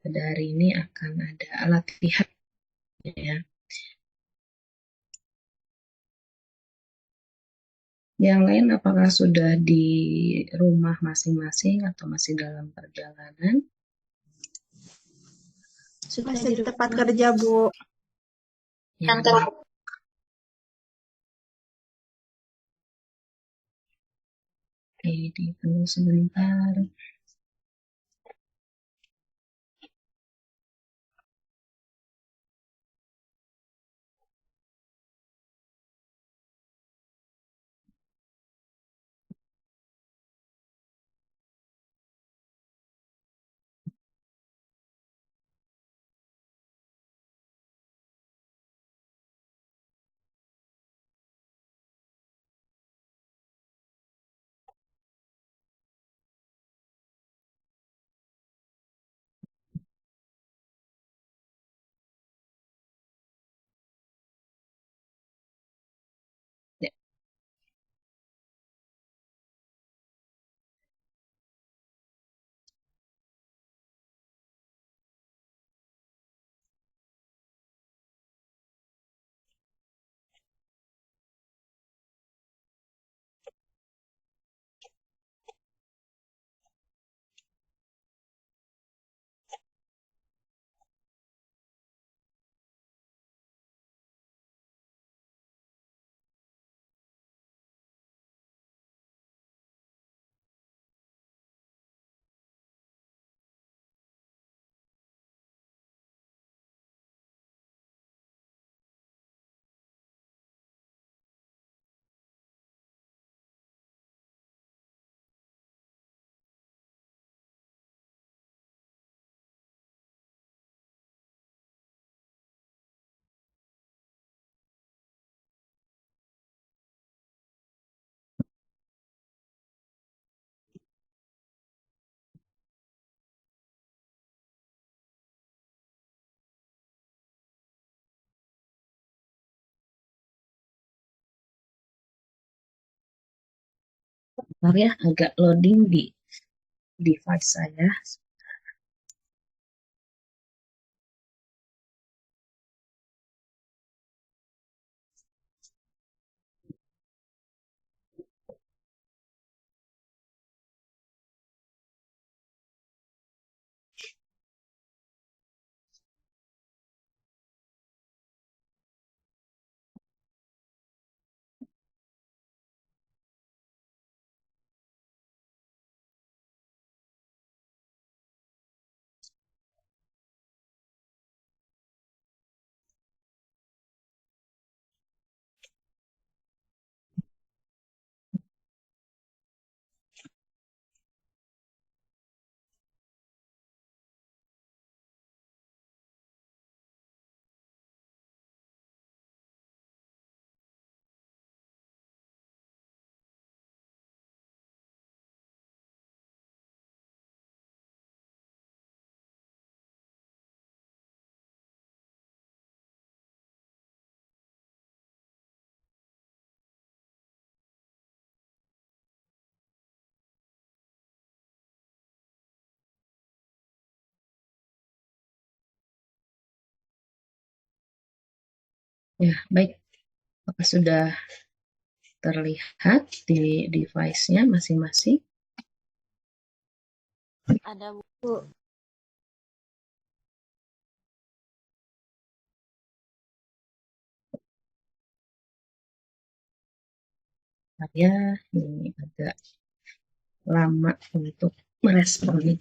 pada hari ini akan ada latihan ya. Yang lain apakah sudah di rumah masing-masing atau masih dalam perjalanan? Masih di tempat kerja, Bu. Ya. Oke, ditunggu sebentar. Ya. Bentar ya, agak loading di device saya. Ya, baik. Apakah sudah terlihat di device-nya masing-masing? Ada, Bu. Saya ini agak lama untuk merespon.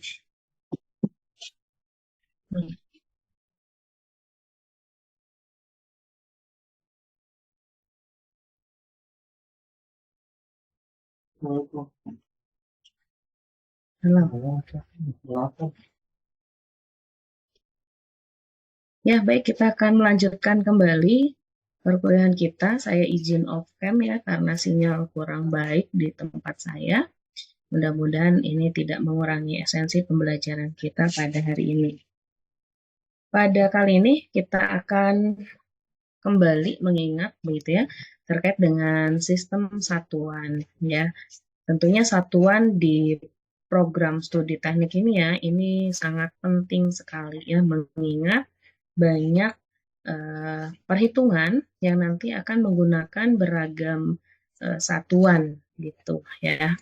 Ya, baik, kita akan melanjutkan kembali perkuliahan kita. Saya izin off cam ya, karena sinyal kurang baik di tempat saya. Mudah-mudahan ini tidak mengurangi esensi pembelajaran kita pada hari ini. Pada kali ini kita akan kembali mengingat begitu ya, terkait dengan sistem satuan ya. Tentunya satuan di program studi teknik kimia ini sangat penting sekali ya, mengingat banyak perhitungan yang nanti akan menggunakan beragam satuan gitu ya.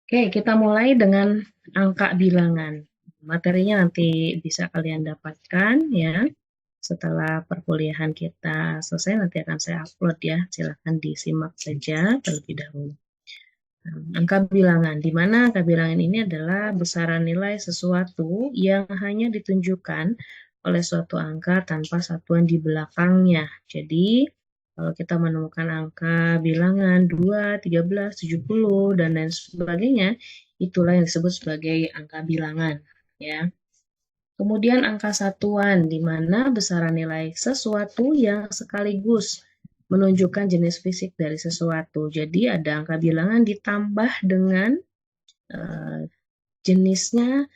Oke, kita mulai dengan angka bilangan. Materinya nanti bisa kalian dapatkan ya. Setelah perkuliahan kita selesai, nanti akan saya upload ya. Silahkan disimak saja terlebih dahulu. Angka bilangan, di mana angka bilangan ini adalah besaran nilai sesuatu yang hanya ditunjukkan oleh suatu angka tanpa satuan di belakangnya. Jadi, kalau kita menemukan angka bilangan 2, 13, 70, dan lain sebagainya, itulah yang disebut sebagai angka bilangan. Ya. Kemudian angka satuan, di mana besaran nilai sesuatu yang sekaligus menunjukkan jenis fisik dari sesuatu. Jadi ada angka bilangan ditambah dengan jenisnya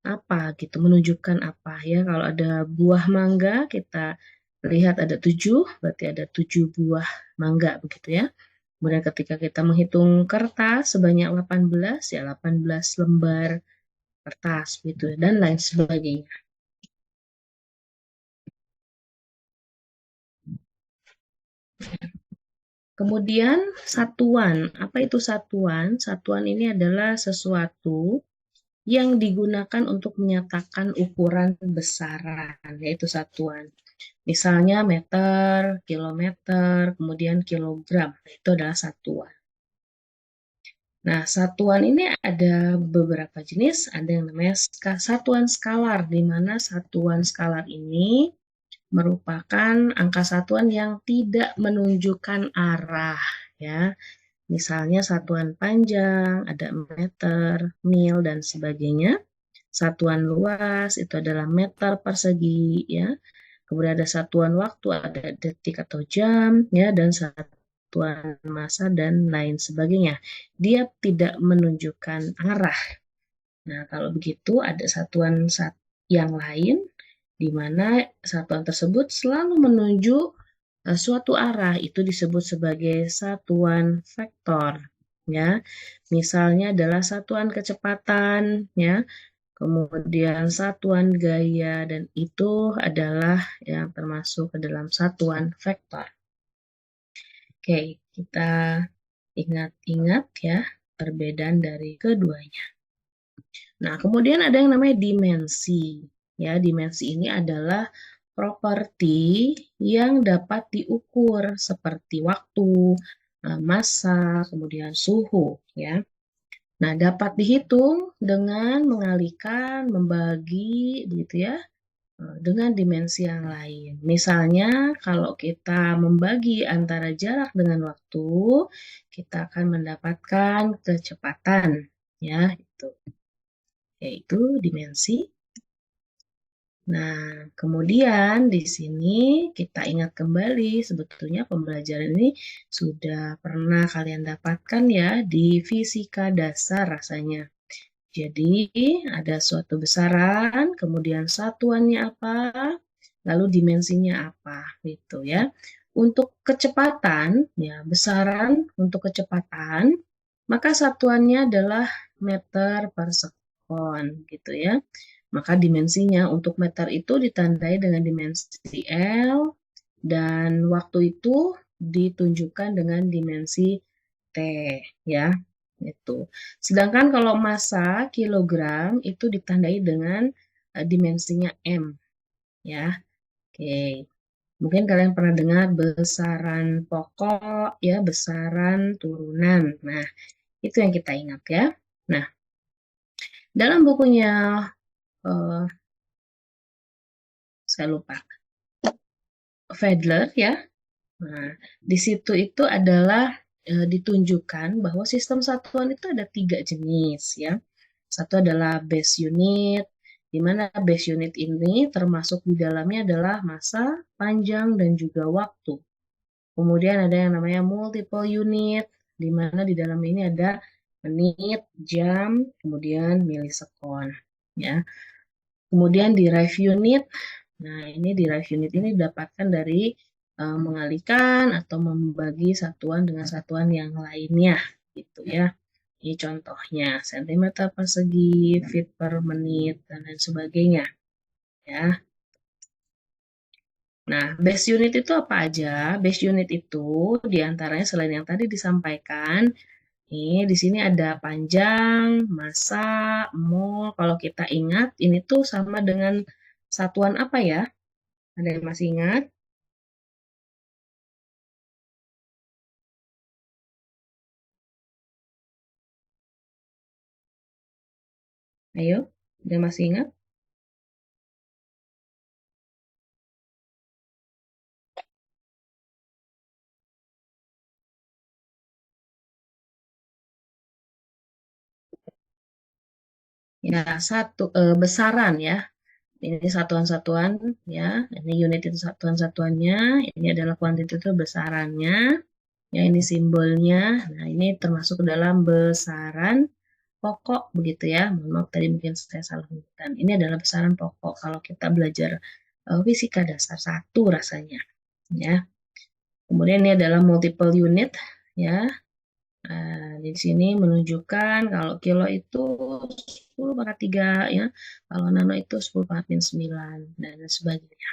apa gitu, menunjukkan apa ya. Kalau ada buah mangga, kita lihat ada 7, berarti ada 7 buah mangga begitu ya. Kemudian ketika kita menghitung kertas sebanyak 18, ya 18 lembar kertas gitu dan lain sebagainya. Kemudian satuan, apa itu satuan? Satuan ini adalah sesuatu yang digunakan untuk menyatakan ukuran besaran, yaitu satuan. Misalnya meter, kilometer, kemudian kilogram, itu adalah satuan. Nah, satuan ini ada beberapa jenis, ada yang namanya satuan skalar, di mana satuan skalar ini merupakan angka satuan yang tidak menunjukkan arah ya. Misalnya satuan panjang, ada meter, mil, dan sebagainya. Satuan luas itu adalah meter persegi ya. Kemudian ada satuan waktu, ada detik atau jam ya, dan satuan massa dan lain sebagainya. Dia tidak menunjukkan arah. Nah, kalau begitu ada satuan yang lain di mana satuan tersebut selalu menuju suatu arah, itu disebut sebagai satuan vektor ya. Misalnya adalah satuan kecepatan ya, kemudian satuan gaya, dan itu adalah yang termasuk ke dalam satuan vektor. Oke, kita ingat-ingat ya perbedaan dari keduanya. Nah, kemudian ada yang namanya dimensi. Ya, dimensi ini adalah properti yang dapat diukur seperti waktu, massa, kemudian suhu. Ya. Nah, dapat dihitung dengan mengalihkan, membagi, begitu ya, dengan dimensi yang lain. Misalnya, kalau kita membagi antara jarak dengan waktu, kita akan mendapatkan kecepatan. Ya, itu. Yaitu dimensi. Nah, kemudian di sini kita ingat kembali, sebetulnya pembelajaran ini sudah pernah kalian dapatkan ya di fisika dasar rasanya. Jadi, ada suatu besaran, kemudian satuannya apa, lalu dimensinya apa, gitu ya. Untuk kecepatan, ya besaran untuk kecepatan, maka satuannya adalah meter per sekon, gitu ya. Maka dimensinya untuk meter itu ditandai dengan dimensi L, dan waktu itu ditunjukkan dengan dimensi T, ya. Itu. Sedangkan kalau massa kilogram itu ditandai dengan dimensinya M, ya. Oke. Mungkin kalian pernah dengar besaran pokok, ya, besaran turunan. Nah, itu yang kita ingat ya. Nah, dalam bukunya saya lupa, Fedler ya. Nah, di situ itu adalah ditunjukkan bahwa sistem satuan itu ada 3 jenis ya. Satu adalah base unit, di mana base unit ini termasuk di dalamnya adalah massa, panjang, dan juga waktu. Kemudian ada yang namanya multiple unit, di mana di dalam ini ada menit, jam, kemudian milisekon ya. Kemudian derive unit. Nah, ini derive unit ini didapatkan dari mengalihkan atau membagi satuan dengan satuan yang lainnya, gitu ya. Ini contohnya, sentimeter persegi, feet per menit, dan lain sebagainya. Ya. Nah, base unit itu apa aja? Base unit itu diantaranya selain yang tadi disampaikan, di sini ada panjang, massa, mol. Kalau kita ingat, ini tuh sama dengan satuan apa ya? Ada yang masih ingat? Ayo, ada yang masih ingat? Ya, besaran ya. Ini satuan-satuan ya. Ini unit itu satuan-satuannya. Ini adalah kuantiti itu besarannya. Ya, ini simbolnya. Nah, ini termasuk dalam besaran pokok begitu ya. Mohon maaf tadi mungkin saya salah menyebutkan. Ini adalah besaran pokok kalau kita belajar fisika dasar 1 rasanya ya. Kemudian ini adalah multiple unit ya. Nah, di sini menunjukkan kalau kilo itu 10 pangkat 3 ya. Kalau nano itu 10 pangkat min 9 dan sebagainya.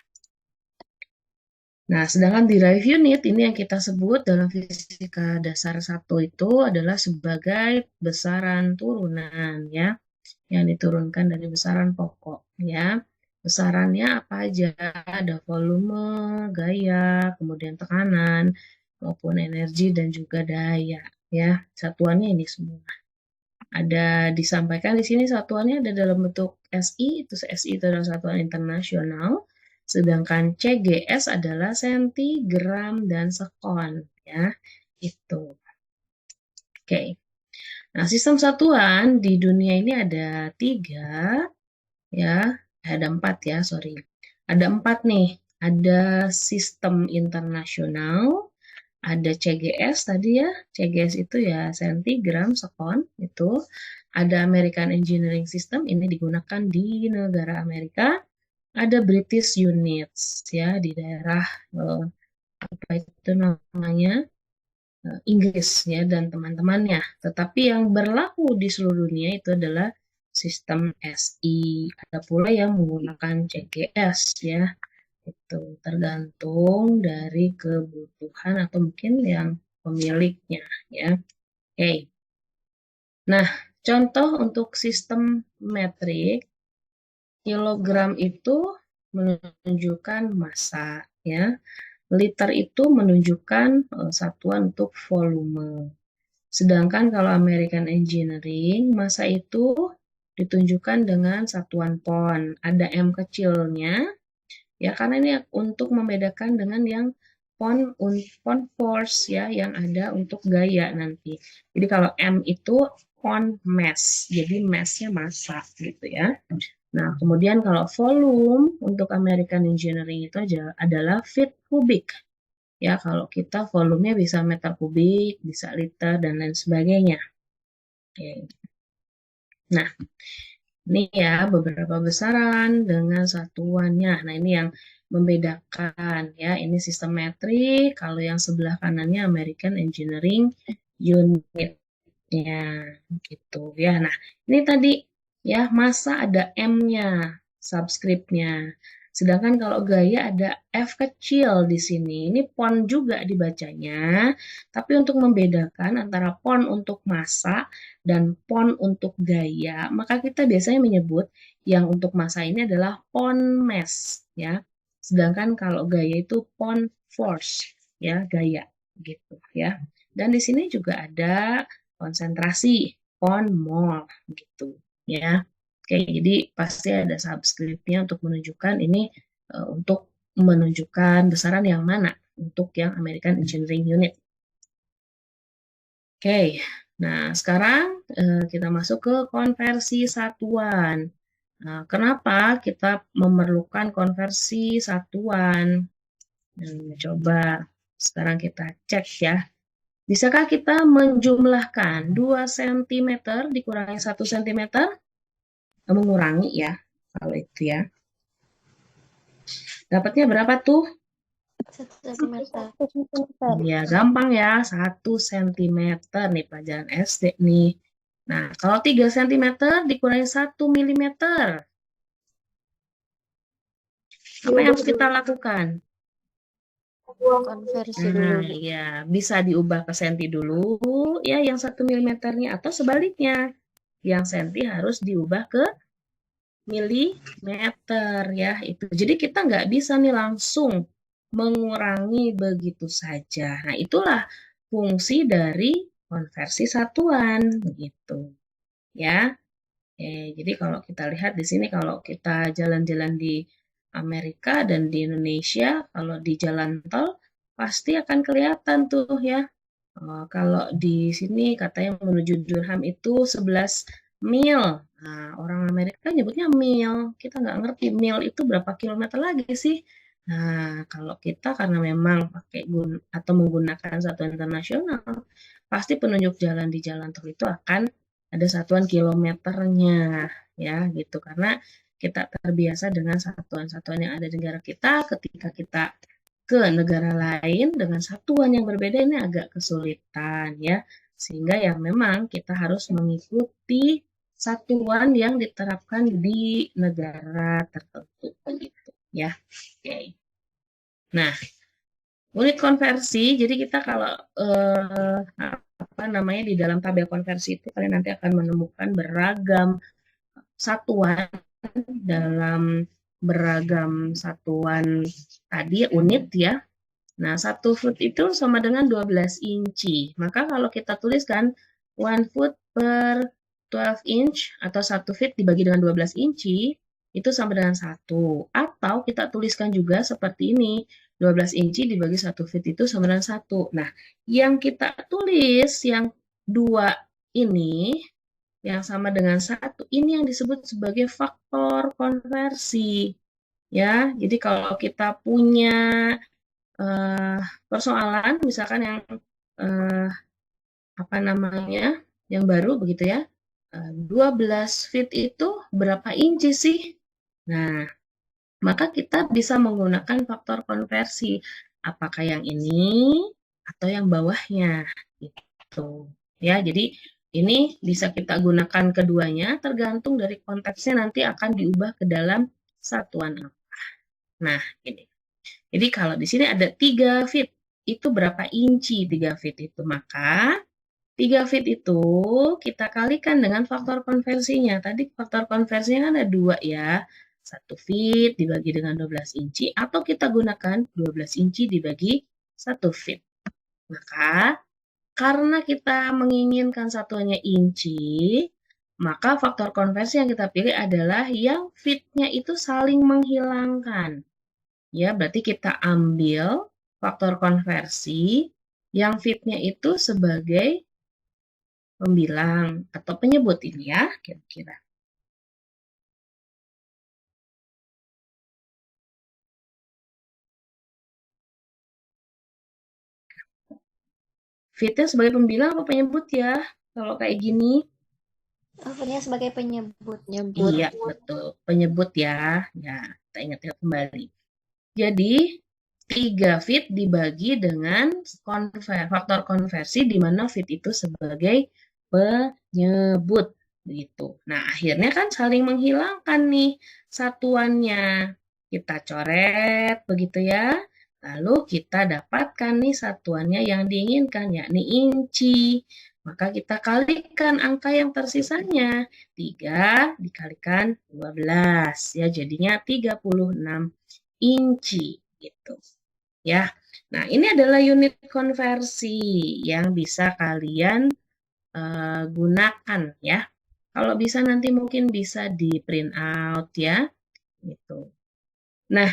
Nah, sedangkan derived unit ini yang kita sebut dalam fisika dasar 1 itu adalah sebagai besaran turunan ya, yang diturunkan dari besaran pokok ya. Besarannya apa aja? Ada volume, gaya, kemudian tekanan, maupun energi dan juga daya ya. Satuannya ini semua. Ada disampaikan di sini satuannya ada dalam bentuk SI, itu SI itu adalah satuan internasional, sedangkan CGS adalah sentigram dan sekon ya. Itu. Oke. Nah, sistem satuan di dunia ini ada 3 ya, ada 4 ya, sorry. Ada 4 nih. Ada sistem internasional, ada CGS tadi ya, CGS itu ya sentigram, sekon, itu. Ada American Engineering System, ini digunakan di negara Amerika. Ada British Units, ya, di daerah, apa itu namanya, Inggris, ya, dan teman-temannya. Tetapi yang berlaku di seluruh dunia itu adalah sistem SI. Ada pula yang menggunakan CGS, ya. Itu tergantung dari kebutuhan atau mungkin yang pemiliknya ya. Oke. Nah, contoh untuk sistem metrik, kilogram itu menunjukkan massa ya. Liter itu menunjukkan satuan untuk volume. Sedangkan kalau American Engineering, massa itu ditunjukkan dengan satuan pound. Ada M kecilnya, ya karena ini untuk membedakan dengan yang pound force ya yang ada untuk gaya nanti. Jadi kalau M itu pound mass, jadi massnya massa gitu ya. Nah kemudian kalau volume untuk American Engineering itu aja adalah feet kubik. Ya kalau kita volumenya bisa meter kubik, bisa liter dan lain sebagainya. Oke. Nah ini ya beberapa besaran dengan satuannya. Nah ini yang membedakan ya. Ini sistem metrik. Kalau yang sebelah kanannya American Engineering Unit-nya gitu ya. Nah ini tadi ya massa ada M-nya, subscript-nya. Sedangkan kalau gaya ada F kecil di sini. Ini pound juga dibacanya. Tapi untuk membedakan antara pound untuk massa dan pound untuk gaya, maka kita biasanya menyebut yang untuk massa ini adalah pound mass ya. Sedangkan kalau gaya itu pound force ya, gaya gitu ya. Dan di sini juga ada konsentrasi pound mol gitu ya. Oke, jadi pasti ada subscript-nya untuk menunjukkan ini untuk menunjukkan besaran yang mana untuk yang American Engineering Unit. Oke, nah sekarang kita masuk ke konversi satuan. Nah, kenapa kita memerlukan konversi satuan? Coba sekarang kita cek ya. Bisakah kita menjumlahkan 2 cm dikurangi 1 cm? Mengurangi ya, kalau itu ya. Dapatnya berapa tuh? 1 sentimeter. Ya, gampang ya. 1 sentimeter nih pelajaran SD nih. Nah, kalau 3 sentimeter dikurangi 1 milimeter, apa yang harus kita lakukan? Konversi dulu. Nah, ya, bisa diubah ke senti dulu, ya, yang 1 milimeternya, atau sebaliknya, yang senti harus diubah ke milimeter, ya, itu. Jadi kita nggak bisa nih langsung mengurangi begitu saja. Nah, itulah fungsi dari konversi satuan, begitu, ya. Jadi kalau kita lihat di sini, kalau kita jalan-jalan di Amerika dan di Indonesia, kalau di jalan tol, pasti akan kelihatan tuh ya. Kalau di sini katanya menuju Durham itu 11 mil. Nah, orang Amerika nyebutnya mil. Kita nggak ngerti mil itu berapa kilometer lagi sih. Nah, kalau kita karena memang pakai atau menggunakan satuan internasional, pasti penunjuk jalan di jalan tol itu akan ada satuan kilometernya, ya gitu. Karena kita terbiasa dengan satuan-satuan yang ada di negara kita. Ketika kita ke negara lain dengan satuan yang berbeda, ini agak kesulitan ya, sehingga ya memang kita harus mengikuti satuan yang diterapkan di negara tertentu begitu ya. Oke. Nah, unit konversi, jadi kita kalau apa namanya di dalam tabel konversi itu kalian nanti akan menemukan beragam satuan dalam beragam satuan tadi unit ya. Nah, 1 foot itu sama dengan 12 inci. Maka kalau kita tuliskan 1 foot per 12 inch atau 1 feet dibagi dengan 12 inci, itu sama dengan 1. Atau kita tuliskan juga seperti ini, 12 inci dibagi 1 feet itu sama dengan 1. Nah, yang kita tulis, yang 2 ini, yang sama dengan 1, ini yang disebut sebagai faktor konversi. Ya, jadi kalau kita punya persoalan misalkan yang apa namanya yang baru begitu ya, 12 feet itu berapa inci sih? Nah, maka kita bisa menggunakan faktor konversi, apakah yang ini atau yang bawahnya gitu ya. Jadi ini bisa kita gunakan keduanya tergantung dari konteksnya, nanti akan diubah ke dalam satuan apa. Nah, ini. Jadi kalau di sini ada 3 feet, itu berapa inci 3 feet itu? Maka 3 feet itu kita kalikan dengan faktor konversinya. Tadi faktor konversinya kan ada 2 ya. 1 feet dibagi dengan 12 inci, atau kita gunakan 12 inci dibagi 1 feet. Maka karena kita menginginkan satuannya inci, maka faktor konversi yang kita pilih adalah yang feet-nya itu saling menghilangkan. Ya, berarti kita ambil faktor konversi yang feet-nya itu sebagai pembilang atau penyebut ini ya, kira-kira. Feet-nya sebagai pembilang atau penyebut ya, kalau kayak gini. Footnya sebagai penyebut. Iya, betul. Penyebut ya. Ya, kita ingat-ingat kembali. Jadi, 3 feet dibagi dengan faktor konversi di mana feet itu sebagai penyebut. Begitu. Nah, akhirnya kan saling menghilangkan nih satuannya. Kita coret, begitu ya. Lalu kita dapatkan nih satuannya yang diinginkan, yakni inci. Maka kita kalikan angka yang tersisanya. 3 dikalikan 12. Ya, jadinya 36 inci. Gitu. Ya. Nah, ini adalah unit konversi yang bisa kalian gunakan ya. Kalau bisa nanti mungkin bisa di print out ya. Gitu. Nah,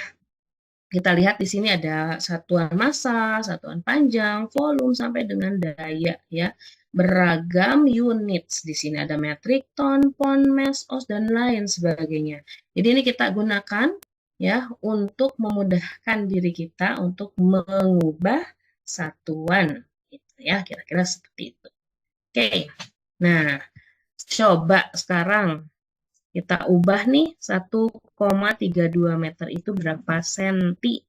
kita lihat di sini ada satuan massa, satuan panjang, volume sampai dengan daya ya. Beragam units di sini ada metrik, ton, pound, mass, oz dan lain sebagainya. Jadi ini kita gunakan ya untuk memudahkan diri kita untuk mengubah satuan gitu ya, kira-kira seperti itu. Oke. Nah, coba sekarang kita ubah nih 1,32 meter itu berapa senti?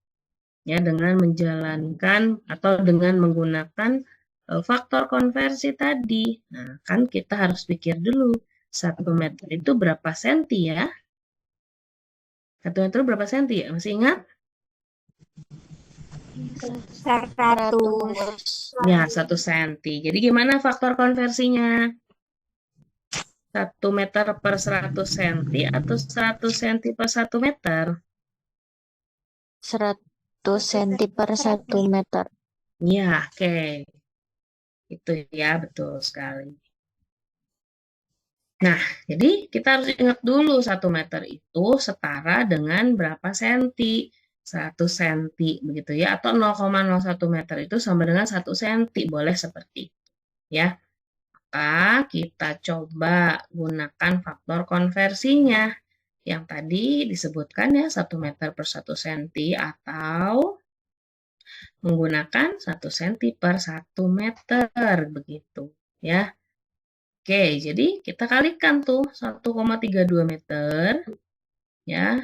ya dengan menjalankan atau dengan menggunakan faktor konversi tadi. Nah, kan kita harus pikir dulu 1 meter itu berapa senti ya? 1 meter berapa senti ya? Masih ingat? 100. Ya, 1 senti. Jadi gimana faktor konversinya? 1 meter per 100 senti atau 100 senti per 1 meter? 100 senti per 1 meter. Ya, oke. Itu ya, betul sekali. Nah, jadi kita harus ingat dulu 1 meter itu setara dengan berapa senti? 100 senti, begitu ya. Atau 0,01 meter itu sama dengan 1 senti. Boleh seperti itu, ya. Maka kita coba gunakan faktor konversinya. Yang tadi disebutkan ya 1 meter per 1 senti atau menggunakan 1 senti per 1 meter, begitu ya. Oke, jadi kita kalikan tuh 1,32 meter ya.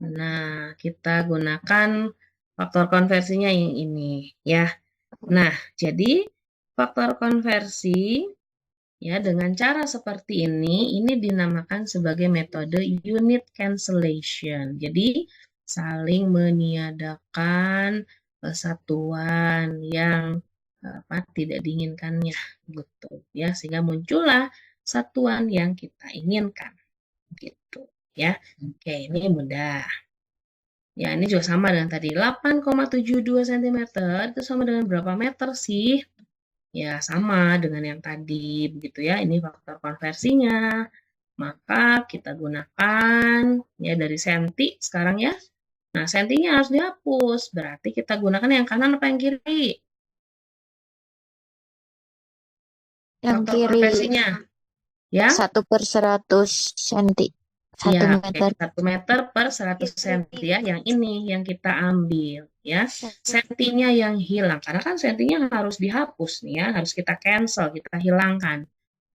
Nah, kita gunakan faktor konversinya yang ini ya. Nah, jadi faktor konversi ya dengan cara seperti ini dinamakan sebagai metode unit cancellation. Jadi saling meniadakan satuan yang tidak diinginkannya gitu ya, sehingga muncullah satuan yang kita inginkan gitu ya. Oke, ini mudah. Ya, ini juga sama dengan tadi 8,72 cm itu sama dengan berapa meter sih? Ya, sama dengan yang tadi begitu ya. Ini faktor konversinya. Maka kita gunakan ya dari senti sekarang ya. Nah, sentinya harus dihapus. Berarti kita gunakan yang kanan apa yang kiri? Yang Faktor kiri konversinya. Ya? 1/100 senti. Ya, 1 meter. 1 meter per 100 senti ya. Yang ini yang kita ambil ya. Sentinya yang hilang. Karena kan sentinya harus dihapus nih ya. Harus kita cancel, kita hilangkan.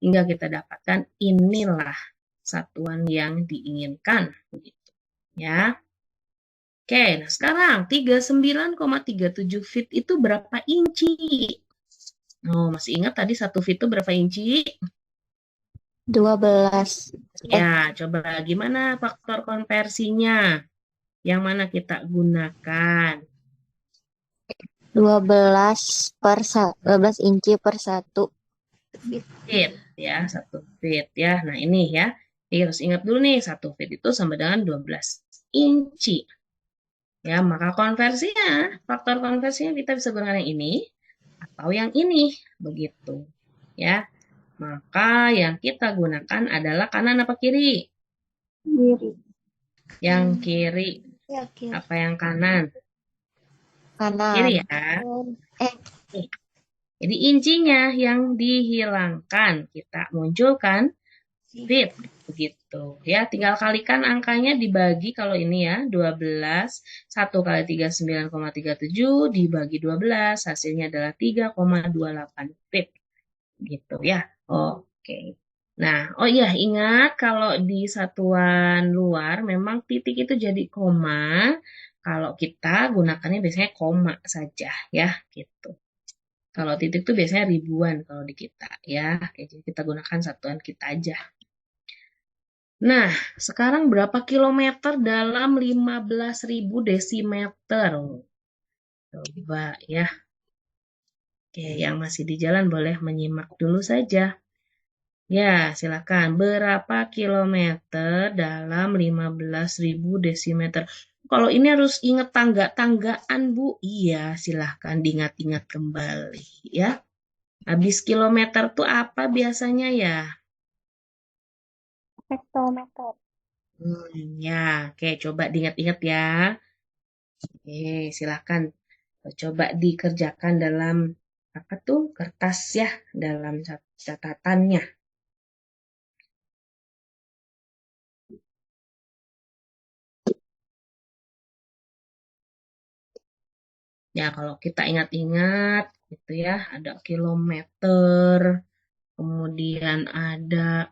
Hingga kita dapatkan inilah satuan yang diinginkan. Begitu ya. Oke, nah sekarang 39,37 feet itu berapa inci? Oh, masih ingat tadi 1 feet itu berapa inci? 12. Ya, coba gimana faktor konversinya? Yang mana kita gunakan? 12 inci per 1 Feet ya, 1 feet ya. Nah, ini ya. Jadi harus ingat dulu nih, 1 feet itu sama dengan 12 inci. Ya, maka faktor konversinya kita bisa gunakan yang ini atau yang ini, begitu. Ya. Maka yang kita gunakan adalah kanan apa kiri? Kiri. Yang kiri. Ya, kiri. Apa yang kanan? kanan. Kiri ya. Jadi incinya yang dihilangkan. Kita munculkan feet. Begitu. Ya, tinggal kalikan angkanya dibagi kalau ini ya. 12. 1 kali 39,37 dibagi 12. Hasilnya adalah 3,28 feet. Gitu ya. Oke. Nah, oh iya, ingat kalau di satuan luar memang titik itu jadi koma. Kalau kita gunakannya biasanya koma saja ya, gitu. Kalau titik itu biasanya ribuan kalau di kita ya. Jadi kita gunakan satuan kita aja. Nah, sekarang berapa kilometer dalam 15.000 desimeter? Coba ya. Oke, yang masih di jalan boleh menyimak dulu saja. Ya, silakan. Berapa kilometer dalam 15.000 desimeter? Kalau ini harus ingat tangga-tanggaan, Bu. Iya, silahkan diingat-ingat kembali. Ya, habis kilometer tuh apa biasanya ya? Hektometer. Ya, oke. Coba diingat-ingat ya. Oke, silahkan. Coba dikerjakan dalam apa tuh kertas ya, dalam catatannya. Ya, kalau kita ingat-ingat gitu ya, ada kilometer, kemudian ada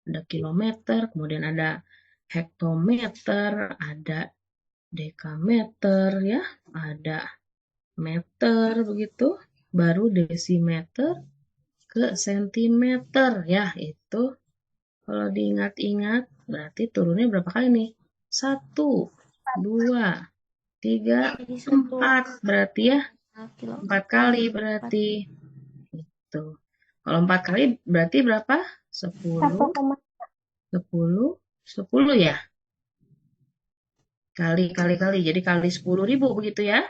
ada kilometer, kemudian ada hektometer, ada dekameter ya, ada meter begitu, baru desimeter ke sentimeter ya. Itu kalau diingat-ingat berarti turunnya berapa kali nih? 1, 2, 3, Jadi 1 4 berarti ya. kilo. 4 kali berarti. Itu. Kalau 4 kali berarti berapa? 10, 10, 10 ya? Kali. Jadi kali 10.000 begitu ya?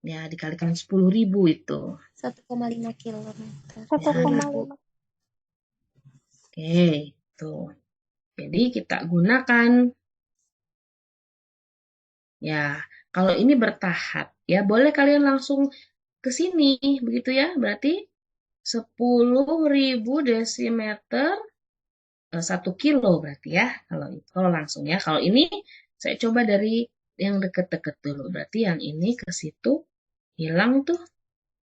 Ya, dikalikan 10.000 itu. 1,5 kilometer. 1,5. Oke, tuh. Jadi kita gunakan. Ya, kalau ini bertahap, ya boleh kalian langsung ke sini, begitu ya. Berarti 10.000 desimeter 1 kilo berarti ya. Kalau langsung ya. Kalau ini saya coba dari yang deket-deket dulu. Berarti yang ini ke situ hilang tuh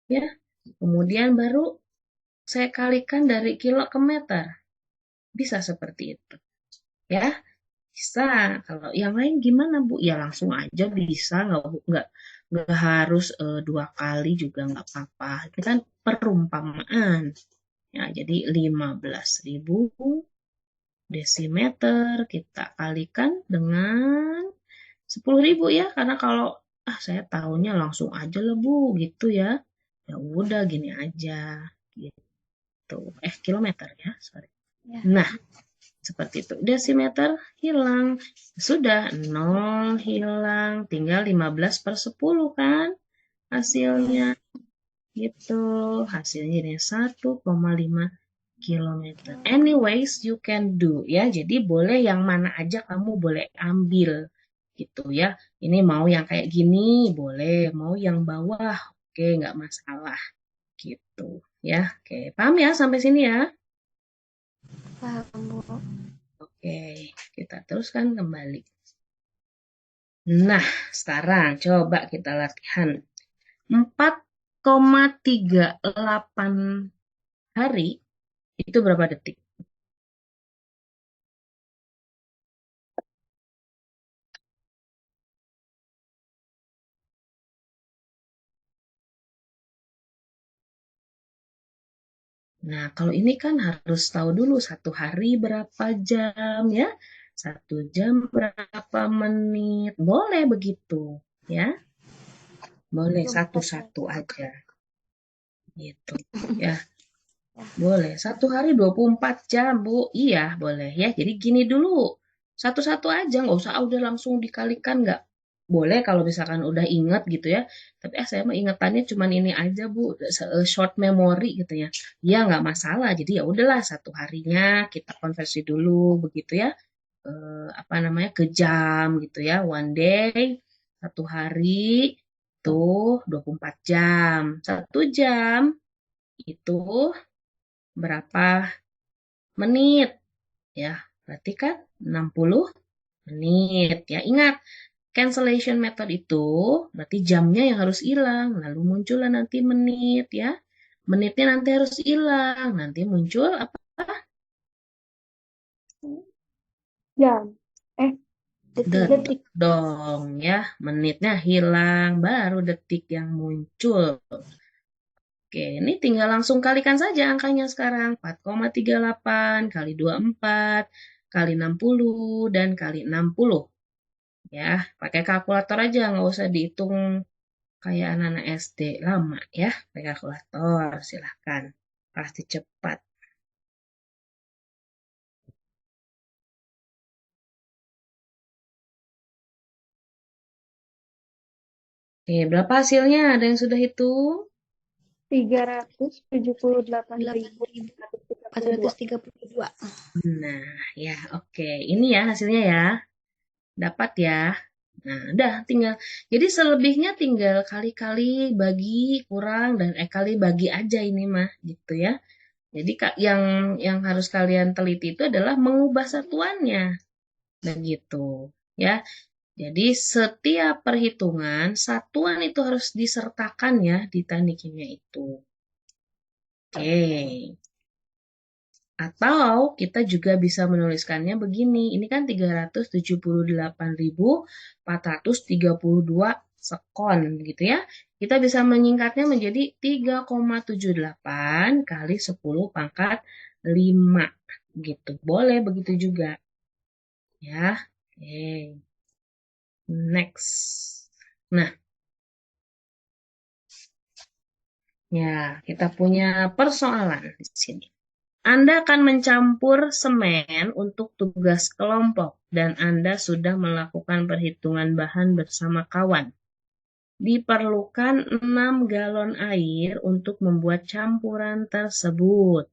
ya. Kemudian baru saya kalikan dari kilo ke meter. Bisa seperti itu. Ya, bisa. Kalau yang lain gimana, Bu? Ya langsung aja bisa, nggak harus 2 kali juga nggak apa-apa. Itu kan perumpamaan. Ya, jadi 15.000 desimeter kita kalikan dengan 10.000 ya. Karena kalau saya tahunya langsung aja lah Bu, gitu ya. Ya udah gini aja gitu. Kilometer ya, sorry. Ya. Nah, seperti itu. Desimeter hilang. Sudah 0 hilang. Tinggal 15/10 kan hasilnya. Gitu. Hasilnya ini 1,5 kilometer. Anyways, you can do ya. Jadi boleh yang mana aja kamu boleh ambil. Gitu ya. Ini mau yang kayak gini, boleh. Mau yang bawah, oke, nggak masalah. Gitu ya. Oke, paham ya sampai sini ya? Paham, Bu. Oke, kita teruskan kembali. Nah, sekarang coba kita latihan. 4,38 hari itu berapa detik? Nah, kalau ini kan harus tahu dulu 1 hari berapa jam ya. 1 jam berapa menit. Boleh begitu ya. Boleh satu-satu aja. Gitu ya. Boleh. 1 hari 24 jam, Bu. Iya, boleh ya. Jadi gini dulu. Satu-satu aja, nggak usah udah langsung dikalikan, nggak. Boleh kalau misalkan udah inget gitu ya. Tapi saya mah ingetannya cuman ini aja, Bu. Short memory gitu ya. Ya, nggak masalah. Jadi ya udahlah 1 harinya kita konversi dulu begitu ya. Apa namanya, ke jam gitu ya. One day, 1 hari tuh 24 jam. 1 jam itu berapa menit ya, berarti kan 60 menit ya. Ingat, cancellation method itu berarti jamnya yang harus hilang, lalu muncullah nanti menit ya. Menitnya nanti harus hilang, nanti muncul apa? Jam. Detik dong ya. Menitnya hilang, baru detik yang muncul. Oke, ini tinggal langsung kalikan saja angkanya sekarang. 4,38 kali 24 kali 60 dan kali 60. Ya, pakai kalkulator aja, nggak usah dihitung kayak anak-anak SD lama ya. Pakai kalkulator, silahkan. Pasti cepat. Oke, berapa hasilnya? Ada yang sudah hitung? 378.432. Nah, ya oke. Ini ya hasilnya ya. Dapat ya. Nah, udah tinggal. Jadi selebihnya tinggal kali-kali bagi kurang dan kali bagi aja ini mah gitu ya. Jadi yang harus kalian teliti itu adalah mengubah satuannya. Begitu ya. Jadi setiap perhitungan satuan itu harus disertakan ya di teknik kimia itu. Oke. Atau kita juga bisa menuliskannya begini. Ini kan 378.432 sekon gitu ya. Kita bisa menyingkatnya menjadi 3,78 kali 10 pangkat 5 gitu. Boleh begitu juga. Ya. Oke. Next. Nah, ya, kita punya persoalan di sini. Anda akan mencampur semen untuk tugas kelompok dan Anda sudah melakukan perhitungan bahan bersama kawan. Diperlukan 6 galon air untuk membuat campuran tersebut.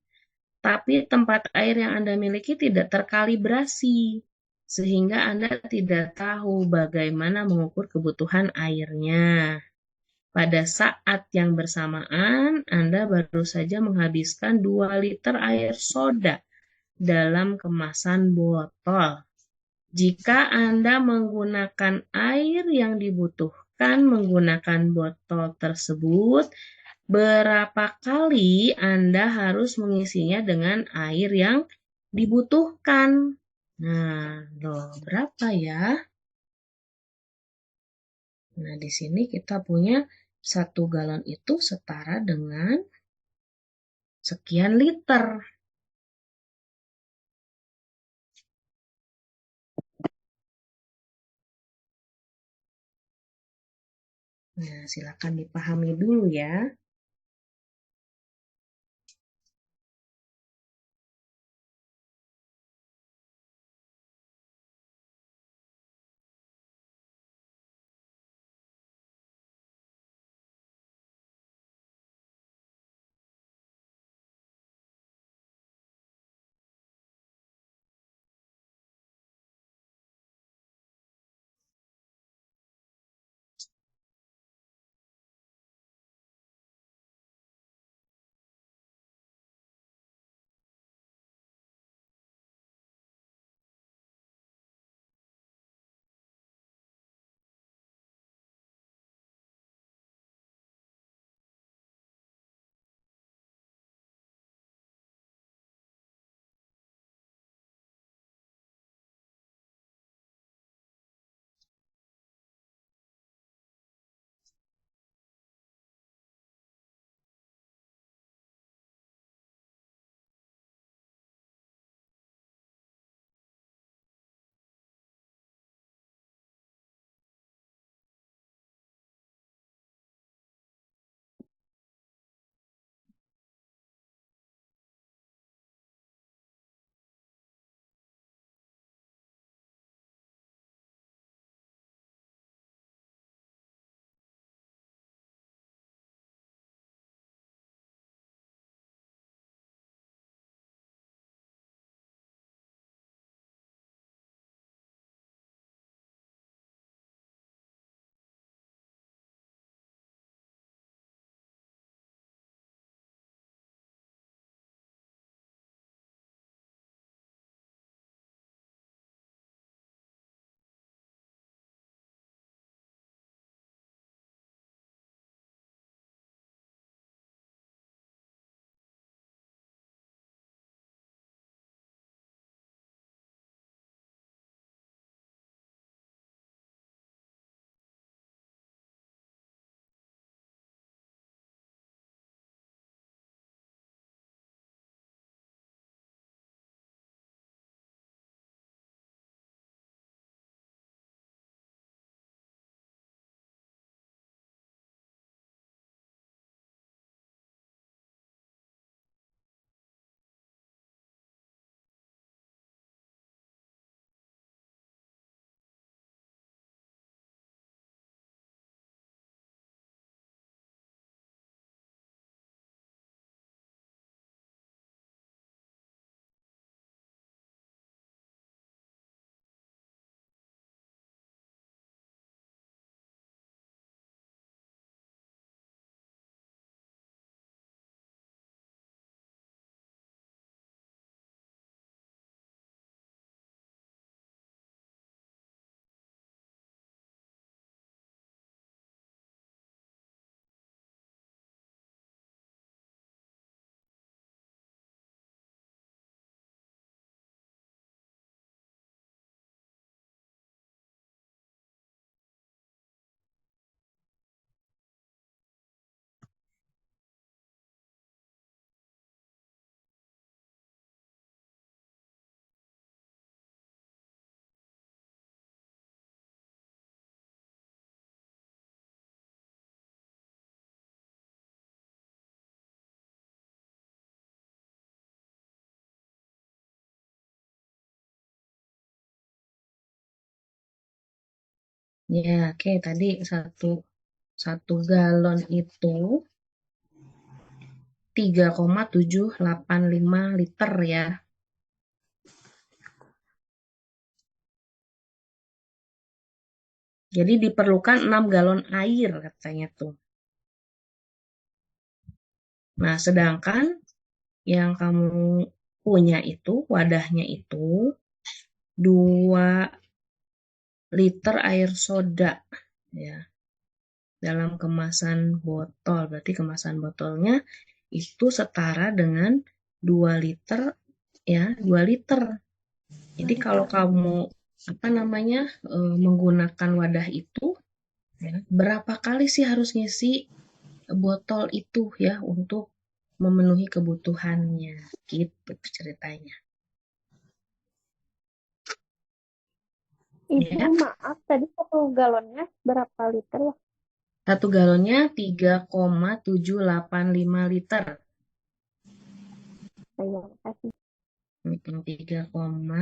Tapi tempat air yang Anda miliki tidak terkalibrasi, sehingga Anda tidak tahu bagaimana mengukur kebutuhan airnya. Pada saat yang bersamaan, Anda baru saja menghabiskan 2 liter air soda dalam kemasan botol. Jika Anda menggunakan air yang dibutuhkan menggunakan botol tersebut, berapa kali Anda harus mengisinya dengan air yang dibutuhkan? Nah, loh, berapa ya? Nah, di sini kita punya 1 galon itu setara dengan sekian liter. Nah, silakan dipahami dulu ya. Ya, oke, tadi satu galon itu 3,785 liter ya. Jadi diperlukan 6 galon air katanya tuh. Nah, sedangkan yang kamu punya itu, wadahnya itu 2 liter air soda ya. Dalam kemasan botol. Berarti kemasan botolnya itu setara dengan 2 liter ya, 2 liter. Jadi kalau kamu menggunakan wadah itu ya, berapa kali sih harus ngisi botol itu ya untuk memenuhi kebutuhannya gitu ceritanya. Ibu, Ya, maaf, tadi 1 galonnya berapa liter ya? 1 galonnya 3,785 liter. Saya kasih. 3,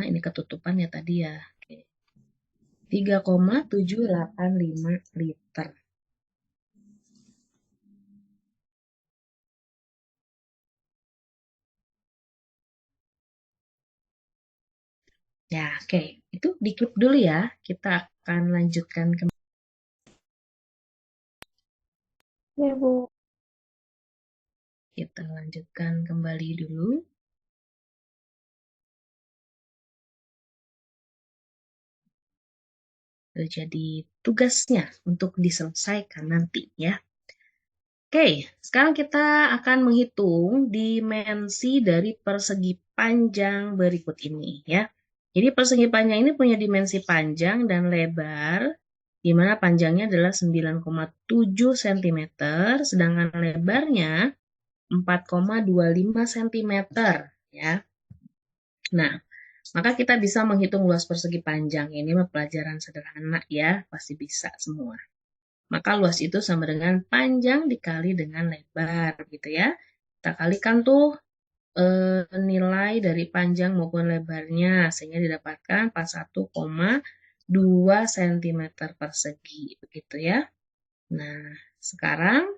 ini ketutupan ya tadi ya. Oke. 3,785 liter. Ya, oke. Itu diklik dulu ya. Kita akan lanjutkan Ya, Bu. kita lanjutkan kembali dulu. Itu jadi tugasnya untuk diselesaikan nanti ya. Oke, sekarang kita akan menghitung dimensi dari persegi panjang berikut ini ya. Jadi persegi panjang ini punya dimensi panjang dan lebar, di mana panjangnya adalah 9,7 cm, sedangkan lebarnya 4,25 cm ya. Nah, maka kita bisa menghitung luas persegi panjang. Ini mah pelajaran sederhana ya, pasti bisa semua. Maka luas itu sama dengan panjang dikali dengan lebar gitu ya. Kita kalikan tuh nilai dari panjang maupun lebarnya sehingga didapatkan 41,2 cm persegi begitu ya. Nah, sekarang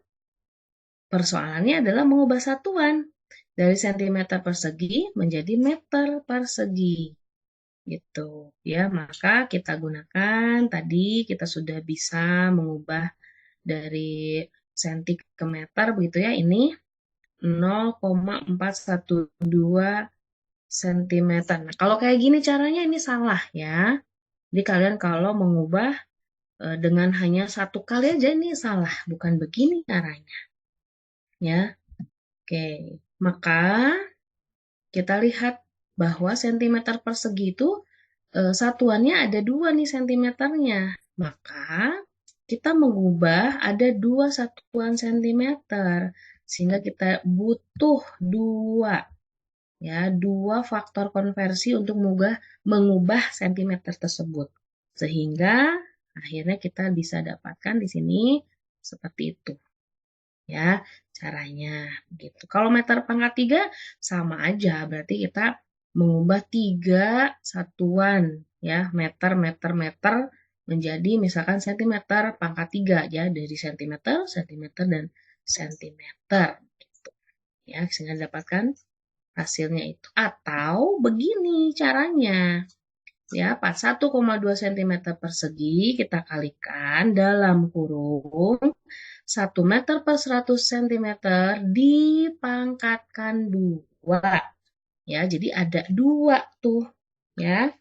persoalannya adalah mengubah satuan dari cm persegi menjadi meter persegi gitu ya. Maka kita gunakan tadi kita sudah bisa mengubah dari senti ke meter begitu ya. Ini 0,412 cm. Nah, kalau kayak gini caranya ini salah ya. Jadi kalian kalau mengubah dengan hanya satu kali aja ini salah, bukan begini caranya. Ya. Oke, maka kita lihat bahwa cm persegi itu satuannya ada 2 nih sentimeternya. Maka kita mengubah ada 2 satuan sentimeter. Sehingga kita butuh 2 ya, 2 faktor konversi untuk mengubah sentimeter tersebut. Sehingga akhirnya kita bisa dapatkan di sini seperti itu. Ya, caranya gitu. Kalau meter pangkat 3 sama aja, berarti kita mengubah 3 satuan ya, meter meter meter menjadi misalkan sentimeter pangkat 3 ya, dari sentimeter, sentimeter dan sentimeter gitu. Ya, sehingga dapatkan hasilnya itu. Atau begini caranya. Ya, 41,2 cm persegi kita kalikan dalam kurung 1 meter per 100 cm dipangkatkan 2. Ya, jadi ada 2 tuh. Ya.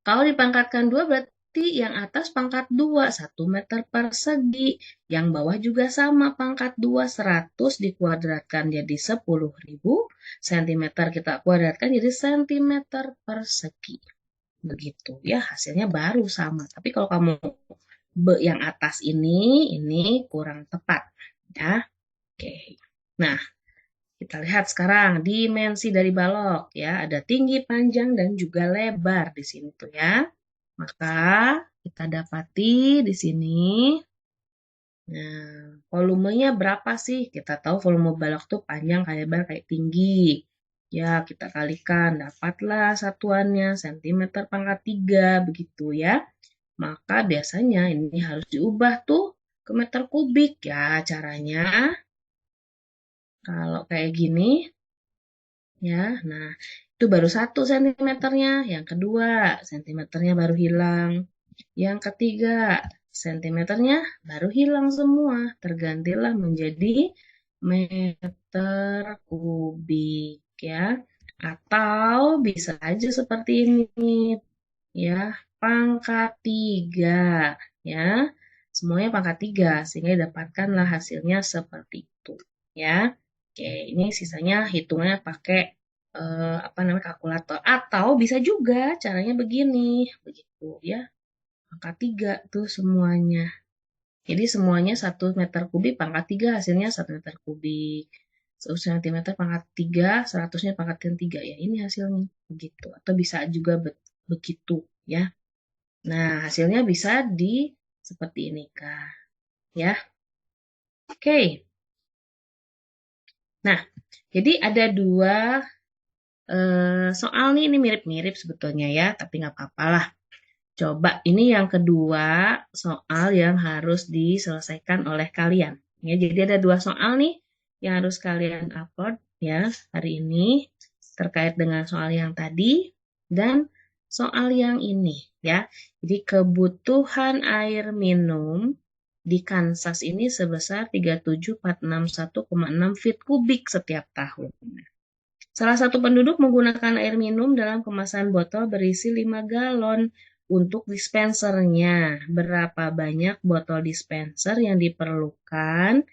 Kalau dipangkatkan 2 berarti yang atas pangkat 2, 1 meter persegi. Yang bawah juga sama, pangkat 2, 100 dikuadratkan jadi 10.000. cm kita kuadratkan jadi centimeter persegi. Begitu ya, hasilnya baru sama. Tapi kalau kamu yang atas ini kurang tepat. Ya, oke. Nah, kita lihat sekarang dimensi dari balok ya, ada tinggi, panjang dan juga lebar di sini tuh ya. Maka kita dapati di sini. Nah, volumenya berapa sih? Kita tahu volume balok tuh panjang kayak lebar kayak tinggi. Ya, kita kalikan dapatlah satuannya cm pangkat 3 begitu ya. maka biasanya ini harus diubah tuh ke meter kubik ya. Caranya kalau kayak gini ya, nah itu baru 1 cm-nya, yang kedua sentimeternya baru hilang, yang ketiga sentimeternya baru hilang semua, tergantilah menjadi meter kubik ya. Atau bisa aja seperti ini ya, pangkat 3 ya. Semuanya pangkat 3 sehingga dapatkanlah hasilnya seperti itu ya. Oke, ini sisanya hitungannya pakai apa namanya kalkulator, atau bisa juga caranya begini, begitu ya. Pangkat 3 tuh semuanya. Jadi semuanya 1 meter kubik pangkat 3 hasilnya 1 meter kubik. 1 cm pangkat 3, 100-nya pangkat 3 ya. Ini hasilnya begitu. Atau bisa juga begitu ya. Nah, hasilnya bisa di seperti ini Kak. Ya. Oke. Nah, jadi ada dua soal nih, ini mirip-mirip sebetulnya ya, tapi nggak apa-apa lah. Coba ini yang kedua soal yang harus diselesaikan oleh kalian. Ya, jadi ada 2 soal nih yang harus kalian upload ya hari ini terkait dengan soal yang tadi dan soal yang ini ya. Jadi kebutuhan air minum di Kansas ini sebesar 37.461,6 feet kubik setiap tahun. Salah satu penduduk menggunakan air minum dalam kemasan botol berisi 5 galon. Untuk dispensernya, berapa banyak botol dispenser yang diperlukan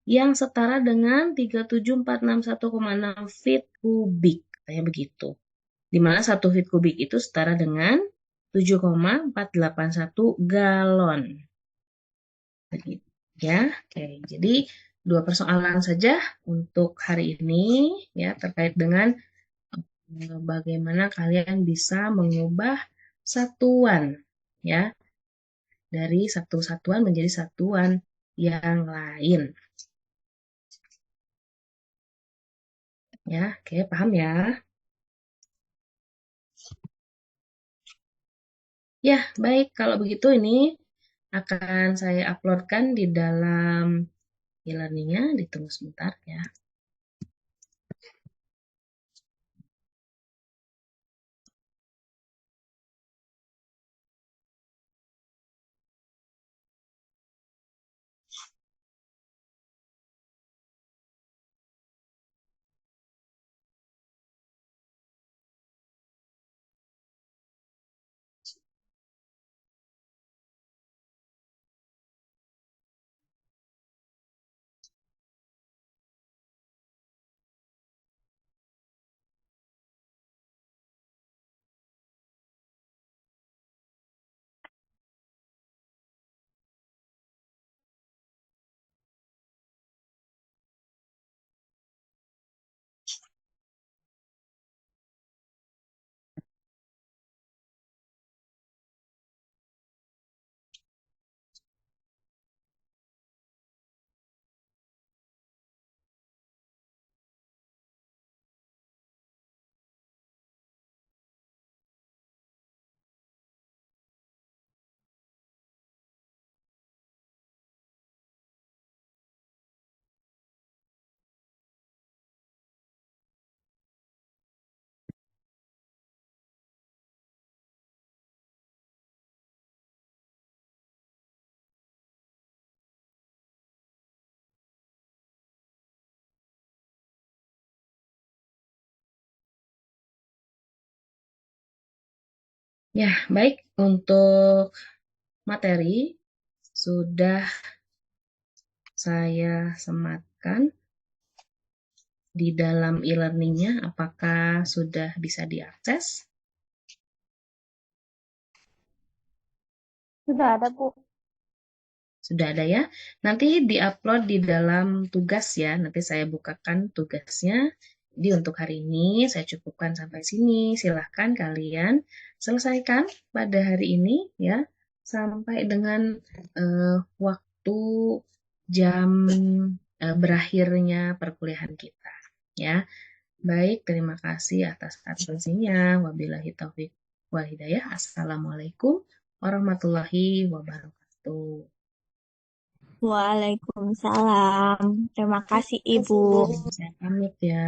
yang setara dengan 37.461,6 feet kubik? Kayak begitu. Di mana 1 feet kubik itu setara dengan 7,481 galon. Begitu ya. Oke, jadi 2 persoalan saja untuk hari ini ya terkait dengan bagaimana kalian bisa mengubah satuan ya dari satu satuan menjadi satuan yang lain. Ya, oke, paham ya? Ya, baik. Kalau begitu ini akan saya uploadkan di dalam e-learning-nya. Ditunggu sebentar ya. Ya, baik. Untuk materi sudah saya sematkan di dalam e-learning-nya. Apakah sudah bisa diakses? Sudah ada, Bu. Sudah ada ya. Nanti diupload di dalam tugas ya. Nanti saya bukakan tugasnya. Jadi untuk hari ini saya cukupkan sampai sini. Silahkan kalian selesaikan pada hari ini ya. Sampai dengan waktu jam berakhirnya perkuliahan kita ya. Baik, terima kasih atas atensinya. Wabillahi taufiq wal hidayah. Assalamualaikum warahmatullahi wabarakatuh. Waalaikumsalam. Terima kasih, Ibu. Saya pamit ya.